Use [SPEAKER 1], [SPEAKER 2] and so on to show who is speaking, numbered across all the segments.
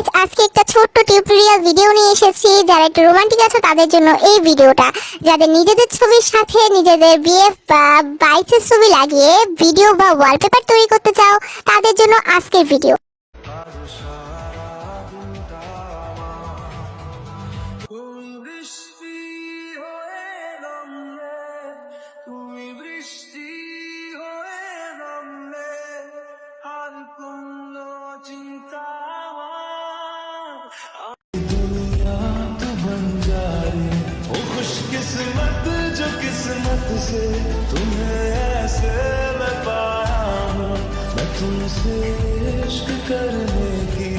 [SPEAKER 1] Guys, আজকে একটা ছোট্ট টিউটোরিয়াল ভিডিও নিয়ে এসেছি। যারা একটু রোমান্টিক আছে তাদের জন্য এই ভিডিওটা। যাদের নিজেদের ছবির সাথে নিজেদের বিয়ে বা বাইকের ছবি লাগিয়ে ভিডিও বা ওয়ালপেপার তৈরি করতে চাও, তাদের জন্য আজকের ভিডিও।
[SPEAKER 2] किस्मत जो किस्मत से तुम्हें ऐसे मैं पाया हूँ, मैं तुमसे इश्क करने की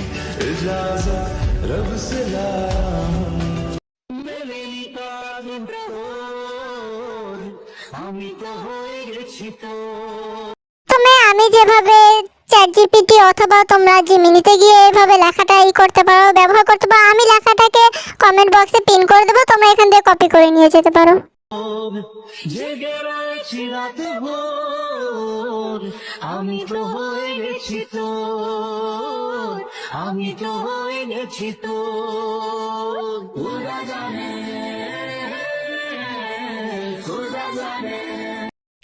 [SPEAKER 2] इजाजत रब से लाया हूँ। मेरे निकाल আমি তো হয়ে গেছি তো।
[SPEAKER 1] আমি যেভাবে চ্যাটজিপিটি অথবা তোমরা জিমিনিতে গিয়ে এইভাবে লেখাটা করতে পারো, ব্যবহার করতে পারো। আমি লেখাটাকে কমেন্ট বক্সে পিন করে দেবো, তোমরা এখান থেকে কপি করে নিয়ে যেতে পারো।
[SPEAKER 2] আমি তো হয়ে গেছি তো, আমি তো হয়ে গেছি তো।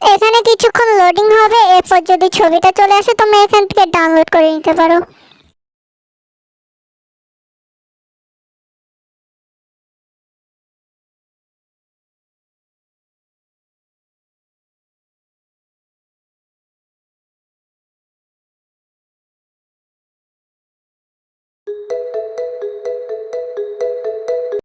[SPEAKER 1] এখানে কিছুক্ষণ লোডিং হবে, এরপর যদি ছবিটা চলে আসে তোমরা এখান থেকে ডাউনলোড করে নিতে পারো।